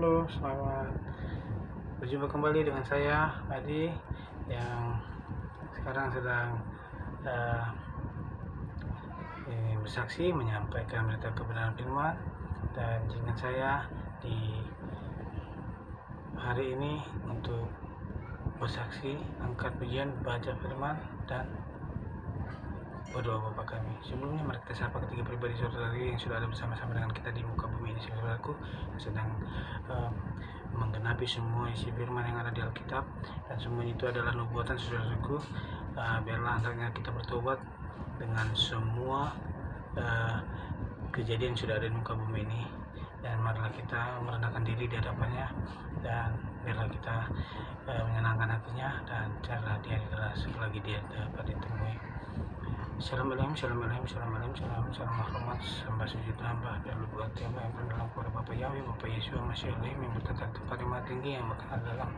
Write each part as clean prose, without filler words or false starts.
Halo, selamat berjumpa kembali dengan saya Adi yang sekarang sedang uh, bersaksi menyampaikan berita kebenaran firman, dan izinkan saya di hari ini untuk bersaksi, angkat pujian, baca firman, dan berdoa Bapa kami. Sebelumnya mari kita sapa ketiga pribadi saudari yang sudah ada bersama-sama dengan kita di muka bumi ini. Saudaraku sedang menggenapi semua isi firman yang ada di Alkitab, dan semuanya itu adalah nubuatan saudaraku. Biarlah hendaknya kita bertobat dengan semua kejadian yang sudah ada di muka bumi ini, dan marilah kita merendahkan diri di hadapannya, dan biarlah kita menyenangkan hatinya, dan carilah dia adalah selagi dia dapat ditemui. Assalamualaikum, salam hormat, sembah sujud hamba, dan lubuat hamba yang berdalam kepada Bapa Yahweh, Bapa Yesua, Masih Elohim yang bertata tempat yang maha tinggi, yang berkenan dalam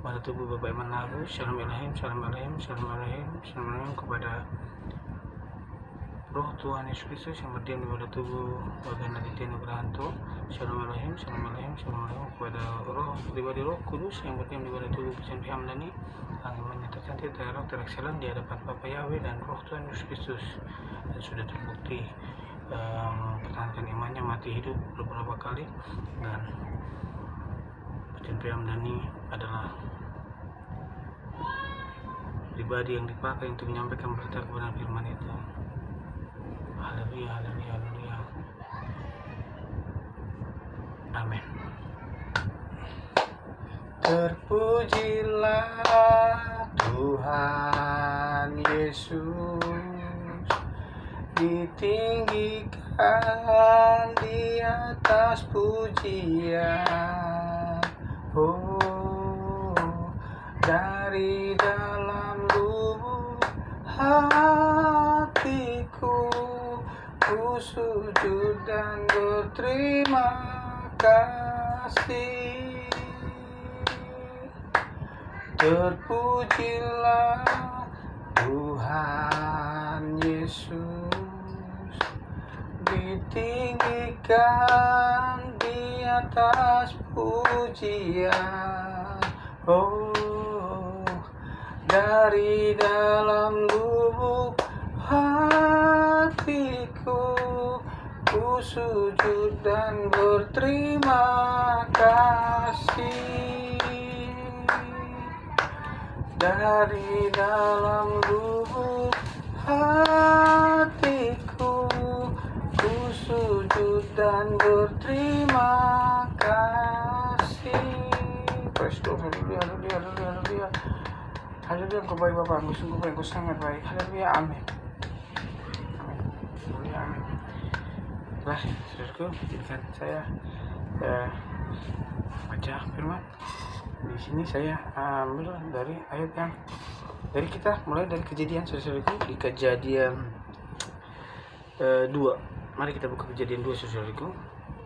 pada tubuh Bapa Iman Lahu. Assalamualaikum kepada Roh Tuhan Yesus Kristus yang berdiam di pada tubuh bagian Aditya Nugrahanto. Assalamualaikum kepada Roh pribadi Roh Kudus yang berdiam di pada tubuh Pisan Hamdani, yang menyatakan terang terekselan di hadapan Bapa Yahweh dan Roh Tuhan Yesus Kristus, dan sudah terbukti mempertahankan imannya mati hidup beberapa kali, dan Pisan Hamdani adalah pribadi yang dipakai untuk menyampaikan berita kebenaran firman itu. Haleluya, haleluya, haleluya. Amin. Terpujilah Tuhan Yesus, ditinggikan di atas pujian. Oh, dari dalam lubuk hatiku, ku sujud dan berterima kasih. Terpujilah Tuhan Yesus, ditinggikan di atas pujian. Oh, dari dalam lubuk hatiku, ku sujud dan berterima kasih. Dari dalam lubuk hatiku, ku sujud dan berterima kasih. Praise the Lord, haleluya, haleluya, haleluya, haleluya. Haleluya, engkau baik Bapa, engkau sungguh baik, engkau sangat baik. Haleluya, amin. Amin. Haleluya, amin. Baiklah, saudaraku, izinkan saya baca firman. Di sini saya ambil dari ayat yang kita mulai dari Kejadian, saudaraku, di Kejadian 2. Mari kita buka Kejadian 2, saudaraku.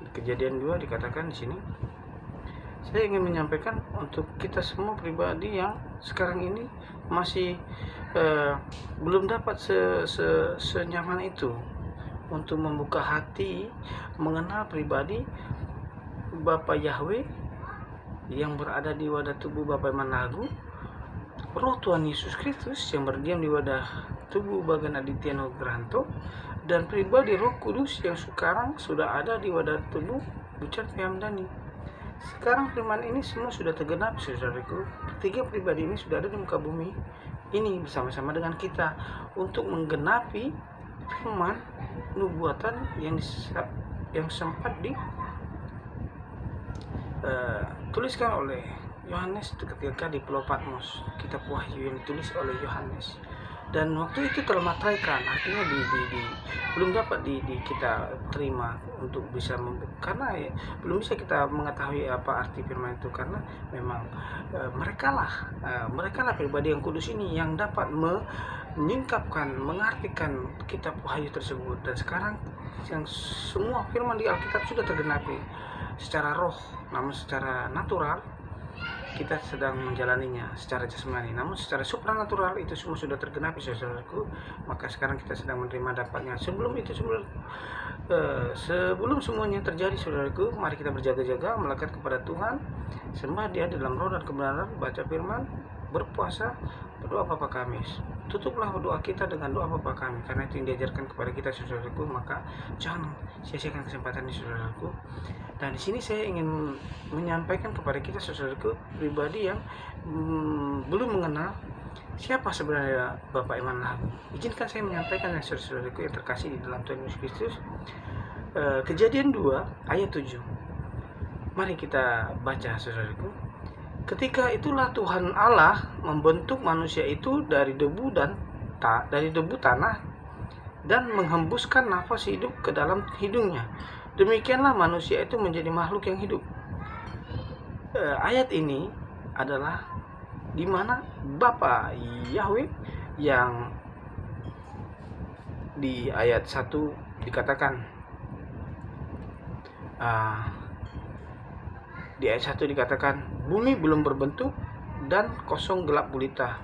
Di Kejadian 2 dikatakan di sini, saya ingin menyampaikan untuk kita semua pribadi yang sekarang ini masih belum dapat senyaman itu untuk membuka hati, mengenal pribadi Bapa Yahweh yang berada di wadah tubuh Bapa Iman Lahu, Roh Tuhan Yesus Kristus yang berdiam di wadah tubuh bagian Aditya Nugrahanto, dan pribadi Roh Kudus yang sekarang sudah ada di wadah tubuh Pisan Hamdani. Sekarang firman ini semua sudah tergenap, saudaraku. Tiga pribadi ini sudah ada di muka bumi ini bersama-sama dengan kita untuk menggenapi firman nubuatan yang sempat tuliskan oleh Yohanes ketika di Pulau Patmos, kitab Wahyu yang ditulis oleh Yohanes. Dan waktu itu termataikan, artinya belum dapat kita terima untuk bisa karena belum bisa kita mengetahui apa arti firman itu, karena memang mereka lah pribadi yang kudus ini yang dapat menyingkapkan, mengartikan kitab Wahyu tersebut. Dan sekarang yang semua firman di Alkitab sudah tergenapi secara roh, namun secara natural kita sedang menjalaninya secara jasmani, namun secara supranatural itu semua sudah tergenapi saudaraku. Maka sekarang kita sedang menerima dampaknya. Sebelum semuanya terjadi saudaraku, mari kita berjaga-jaga, melekat kepada Tuhan, sembah Dia dalam roh dan kebenaran, baca firman, berpuasa, berdoa Bapa Kami. Tutuplah doa kita dengan doa Bapa Kami, karena itu yang diajarkan kepada kita saudaraku. Maka jangan sia-siakan kesempatan ini saudaraku. Dan di sini saya ingin menyampaikan kepada kita saudaraku pribadi yang belum mengenal siapa sebenarnya Bapak Iman Lahagu. Izinkan saya menyampaikan yang saudaraku yang terkasih di dalam Tuhan Yesus Kristus. Kejadian 2 ayat 7. Mari kita baca saudaraku. Ketika itulah Tuhan Allah membentuk manusia itu dari debu tanah dan menghembuskan nafas hidup ke dalam hidungnya. Demikianlah manusia itu menjadi makhluk yang hidup. Ayat ini adalah di mana Bapa Yahweh yang di ayat 1 dikatakan bumi belum berbentuk dan kosong gelap gulita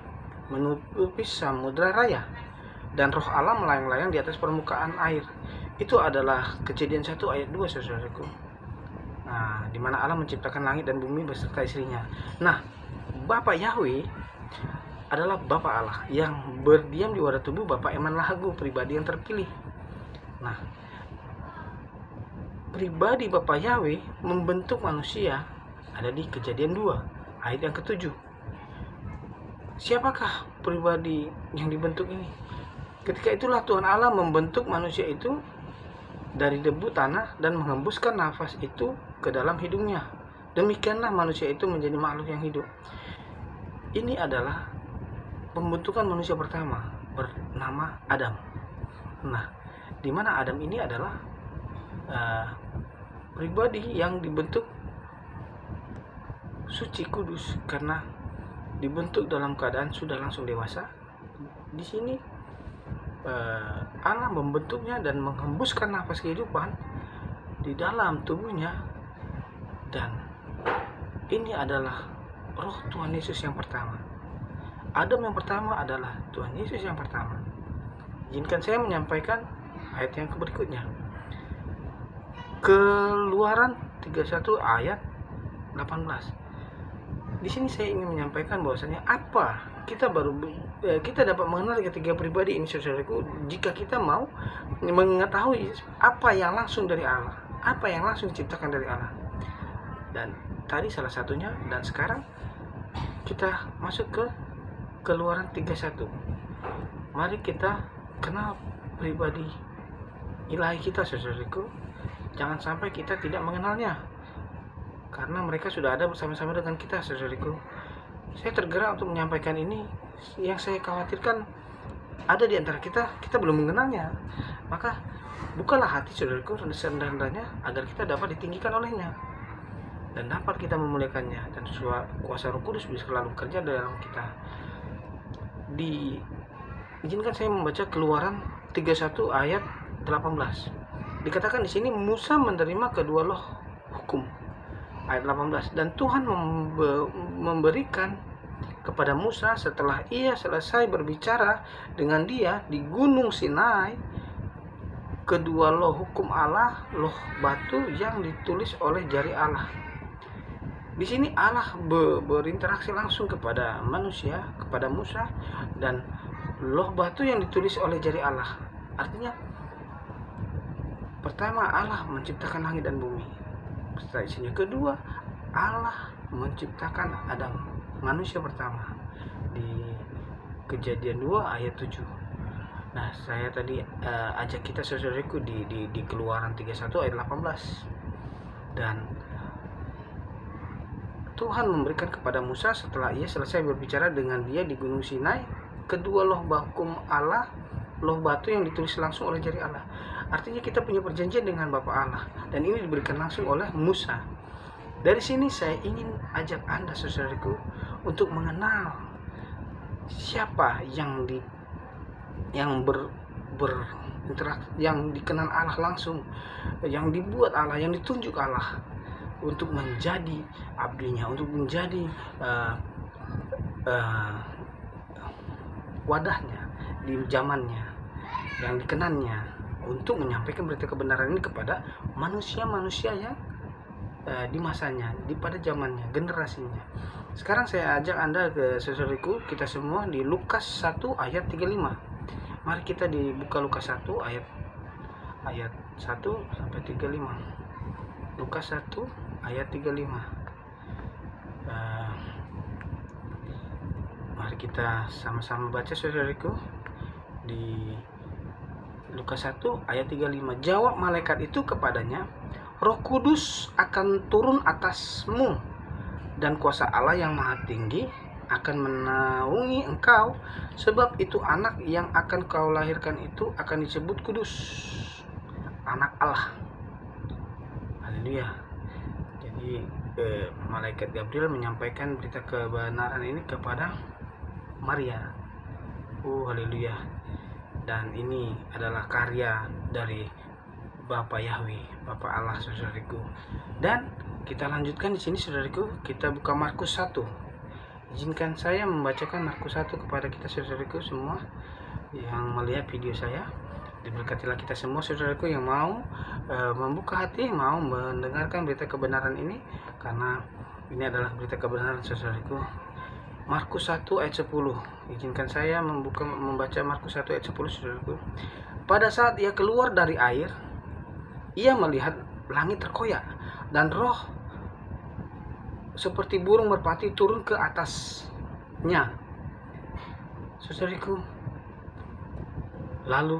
menutupi samudra raya dan roh Allah melayang-layang di atas permukaan air. Itu adalah Kejadian 1 ayat 2 saudaraku. Di mana Allah menciptakan langit dan bumi beserta istrinya. Nah, Bapa Yahweh adalah Bapa Allah yang berdiam di wadah tubuh Bapa Eman Lahagu, pribadi yang terpilih. Nah, pribadi Bapa Yahweh membentuk manusia ada di Kejadian 2 ayat yang ke-7. Siapakah pribadi yang dibentuk ini? Ketika itulah Tuhan Allah membentuk manusia itu dari debu tanah dan menghembuskan nafas itu ke dalam hidungnya. Demikianlah manusia itu menjadi makhluk yang hidup. Ini adalah pembentukan manusia pertama bernama Adam. Nah, di mana Adam ini adalah pribadi yang dibentuk suci kudus karena dibentuk dalam keadaan sudah langsung dewasa. Di sini Allah membentuknya dan menghembuskan nafas kehidupan di dalam tubuhnya, dan ini adalah roh Tuhan Yesus yang pertama. Adam yang pertama adalah Tuhan Yesus yang pertama. Izinkan saya menyampaikan ayat yang berikutnya. Keluaran 31 ayat 18. Di sini saya ingin menyampaikan bahwasanya kita dapat mengenal ketiga pribadi ini saudaraku jika kita mau mengetahui apa yang langsung dari Allah, apa yang langsung diciptakan dari Allah. Dan tadi salah satunya, dan sekarang kita masuk ke Keluaran 31. Mari kita kenal pribadi ilahi kita saudaraku. Jangan sampai kita tidak mengenalnya, karena mereka sudah ada bersama-sama dengan kita saudaraku. Saya tergerak untuk menyampaikan ini. Yang saya khawatirkan ada di antara kita belum mengenalnya. Maka bukalah hati saudaraku rendah-rendahnya agar kita dapat ditinggikan olehnya dan dapat kita memuliakannya, dan kuasa Roh Kudus bisa selalu bekerja dalam kita. Izinkan saya membaca Keluaran 31 ayat 18. Dikatakan di sini Musa menerima kedua loh hukum. Ayat 18, dan Tuhan memberikan kepada Musa setelah ia selesai berbicara dengan dia di Gunung Sinai kedua loh hukum Allah, loh batu yang ditulis oleh jari Allah. Di sini Allah berinteraksi langsung kepada manusia, kepada Musa, dan loh batu yang ditulis oleh jari Allah. Artinya pertama Allah menciptakan langit dan bumi beserta isinya. Kedua, Allah menciptakan Adam, manusia pertama, di Kejadian 2 ayat 7. Nah, saya tadi ajak kita saudaraku di Keluaran 31 ayat 18. Dan Tuhan memberikan kepada Musa setelah ia selesai berbicara dengan dia di Gunung Sinai kedua loh hukum Allah, loh batu yang ditulis langsung oleh jari Allah. Artinya kita punya perjanjian dengan Bapa Allah, dan ini diberikan langsung oleh Musa. Dari sini saya ingin ajak Anda saudaraku untuk mengenal siapa yang berinteraksi, yang dikenal Allah langsung, yang dibuat Allah, yang ditunjuk Allah untuk menjadi abdinya, untuk menjadi wadahnya di zamannya yang dikenannya, untuk menyampaikan berita kebenaran ini kepada manusia-manusia yang di masanya, pada zamannya, generasinya. Sekarang saya ajak Anda ke saudaraku, kita semua di Lukas 1 ayat 35. Mari kita dibuka Lukas 1 ayat 1 sampai 35. Lukas 1 ayat 35. Mari kita sama-sama baca saudaraku di Lukas 1 ayat 35. Jawab malaikat itu kepadanya, Roh Kudus akan turun atasmu, dan kuasa Allah yang Maha Tinggi akan menaungi engkau, sebab itu anak yang akan kau lahirkan itu akan disebut kudus, anak Allah. Haleluya. Jadi malaikat Gabriel menyampaikan berita kebenaran ini kepada Maria. Haleluya. Dan ini adalah karya dari Bapa Yahweh, Bapa Allah, saudaraku. Dan kita lanjutkan di sini, saudaraku. Kita buka Markus 1. Izinkan saya membacakan Markus 1 kepada kita, saudaraku semua yang melihat video saya. Diberkatilah kita semua, saudaraku, yang mau membuka hati, mau mendengarkan berita kebenaran ini, karena ini adalah berita kebenaran, saudaraku. Markus 1 ayat 10. Izinkan saya membaca Markus 1 ayat 10, saudaraku. Pada saat ia keluar dari air, ia melihat langit terkoyak dan roh seperti burung merpati turun ke atasnya. Saudariku, lalu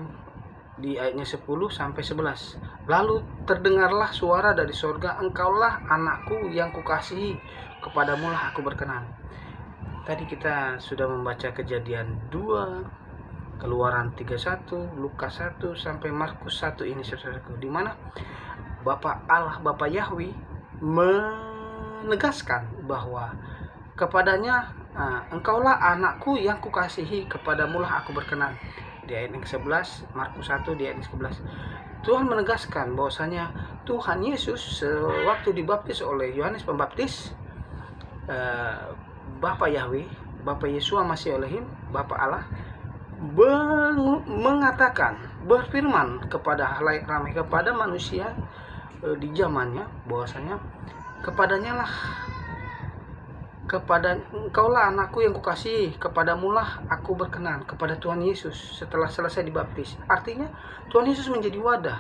di ayatnya 10 sampai 11. Lalu terdengarlah suara dari sorga, engkaulah anakku yang kukasihi, kepadamulah aku berkenan. Tadi kita sudah membaca Kejadian 2, Keluaran 31, Lukas 1 sampai Markus 1 ini, saudaraku, di mana Bapa Allah, Bapa Yahweh menegaskan bahwa kepadanya, engkaulah anakku yang kukasihi, kepadamulah aku berkenan. Di ayat yang ke-11, Markus 1 di ayat yang ke-11. Tuhan menegaskan bahwasanya Tuhan Yesus sewaktu dibaptis oleh Yohanes Pembaptis, Bapa Yahweh, Bapa Yesua Masih Elohim, Bapa Allah mengatakan, berfirman kepada halayak ramai, kepada manusia di zamannya, bahwasanya kepadanya lah, kepada engkaulah anakku yang kukasihi, kepadamulah aku berkenan, kepada Tuhan Yesus setelah selesai dibaptis. Artinya Tuhan Yesus menjadi wadah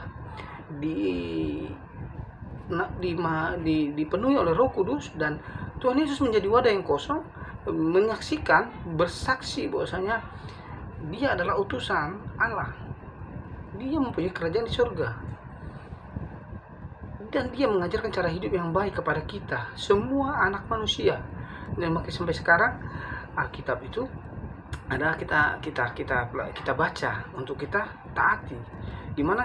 dipenuhi oleh Roh Kudus, dan Tuhan Yesus menjadi wadah yang kosong, menyaksikan, bersaksi bahwasanya Dia adalah utusan Allah. Dia mempunyai kerajaan di surga, dan Dia mengajarkan cara hidup yang baik kepada kita, semua anak manusia. Dan makin sampai sekarang Alkitab itu adalah kita baca untuk kita taati, di mana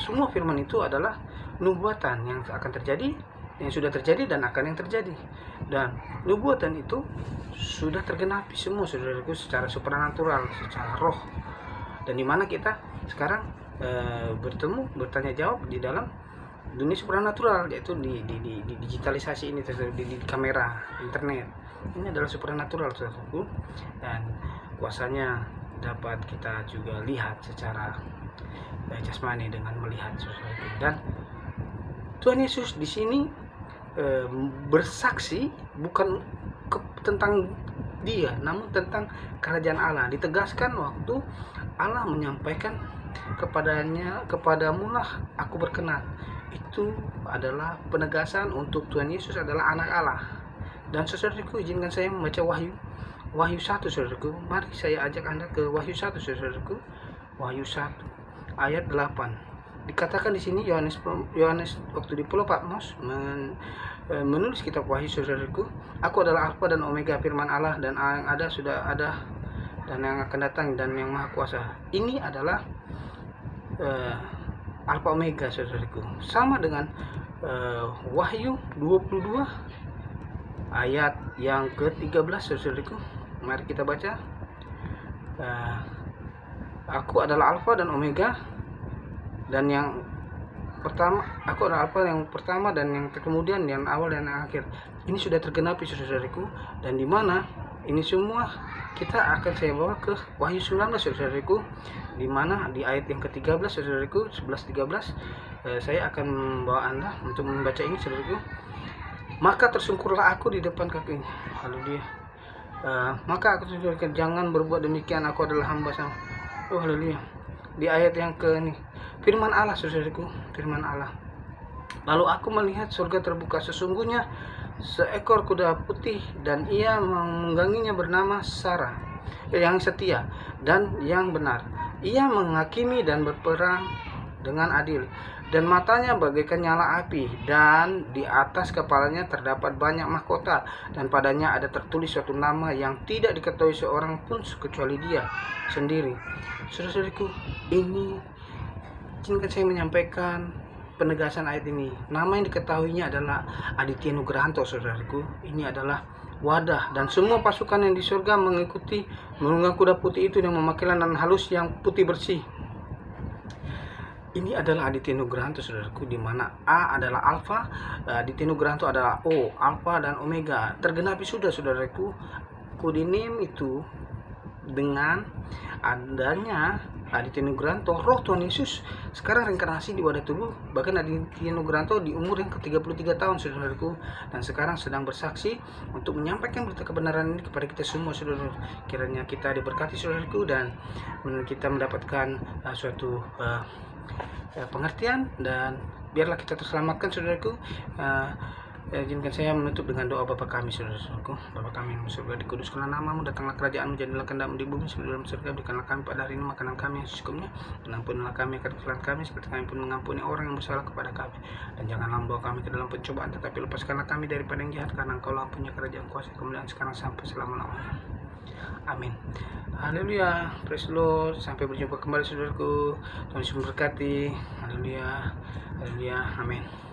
semua firman itu adalah nubuatan yang akan terjadi, yang sudah terjadi dan akan yang terjadi. Dan nubuatan itu sudah tergenapi semua, saudaraku, secara supranatural, secara roh. Dan di mana kita sekarang bertanya jawab di dalam dunia supranatural, yaitu di digitalisasi ini, di kamera internet. Ini adalah supranatural, saudaraku, dan kuasanya dapat kita juga lihat secara jasmani dengan melihat, saudaraku. Dan Tuhan Yesus di sini bersaksi bukan tentang Dia, namun tentang kerajaan Allah. Ditegaskan waktu Allah menyampaikan kepadanya, kepadamulah aku berkenan. Itu adalah penegasan untuk Tuhan Yesus adalah anak Allah. Dan saudaraku, izinkan saya membaca Wahyu 1, saudaraku. Mari saya ajak Anda ke Wahyu 1, saudaraku. Wahyu 1 ayat 8. Dikatakan di sini Yohanes waktu di Pulau Patmos menulis kitab Wahyu, saudaraku. Aku adalah Alfa dan Omega, firman Allah, dan yang ada sudah ada, dan yang akan datang, dan yang Maha Kuasa. Ini adalah Alfa Omega, saudaraku. Sama dengan Wahyu 22 ayat yang ke-13, saudaraku. Mari kita baca. Aku adalah Alfa dan Omega, dan yang pertama, aku adalah Alfa yang pertama dan yang kemudian yang awal dan yang akhir. Ini sudah tergenapi saudara-saudariku, dan di mana ini semua kita akan saya bawa ke Wahyu 19 saudara-saudariku, di mana di ayat yang ke-13 saudara-saudariku, 11-13 saya akan membawa Anda untuk membaca ini saudaraku. Maka tersungkurlah aku di depan kakinya. Haleluya. Maka aku tersungkur, jangan berbuat demikian, aku adalah hamba sama. Oh haleluya. Di ayat yang ke ini, firman Allah saudaraku, firman Allah. Lalu aku melihat surga terbuka, sesungguhnya seekor kuda putih, dan ia menungganginya bernama Sarah, yang setia dan yang benar. Ia menghakimi dan berperang dengan adil, dan matanya bagaikan nyala api, dan di atas kepalanya terdapat banyak mahkota, dan padanya ada tertulis suatu nama yang tidak diketahui seorang pun kecuali dia sendiri. Saudara-saudariku, ini izinkan saya menyampaikan penegasan ayat ini. Nama yang diketahuinya adalah Aditya Nugrahanto saudaraku. Ini adalah wadah, dan semua pasukan yang di surga mengikuti menunggang kuda putih itu yang memakai landasan halus yang putih bersih. Ini adalah Aditya Nugrahanto saudaraku, di mana A adalah Alfa, Aditya Nugrahanto adalah O, Alfa dan Omega. Tergenapi sudah saudaraku kodenim itu dengan adanya Aditya Nugrahanto, roh Tuhan Yesus sekarang reinkarnasi di wadah tubuh. Bahkan Aditya Nugrahanto di umur yang ke-33 tahun saudaraku, dan sekarang sedang bersaksi untuk menyampaikan berita kebenaran ini kepada kita semua saudara. Kiranya kita diberkati saudaraku, dan kita mendapatkan suatu pengertian, dan biarlah kita terselamatkan saudaraku. Izinkan saya menutup dengan doa Bapa kami saudaraku. Bapa kami yang di surga, dikuduskanlah namamu, datanglah kerajaanmu, jadilah kehendakmu di bumi seperti dalam surga. Berikanlah kami pada hari ini makanan kami yang secukupnya, dan ampunilah kami akan kesalahan kami seperti kami pun mengampuni orang yang bersalah kepada kami, dan janganlah membawa kami ke dalam pencobaan, tetapi lepaskanlah kami daripada yang jahat, karena Engkaulah punya kerajaan, kuasa, kemuliaan sekarang sampai selama-lamanya. Amin. Haleluya. Praise the Lord. Sampai berjumpa kembali saudaraku. Tuhan Yesus memberkati. Haleluya. Haleluya. Amin.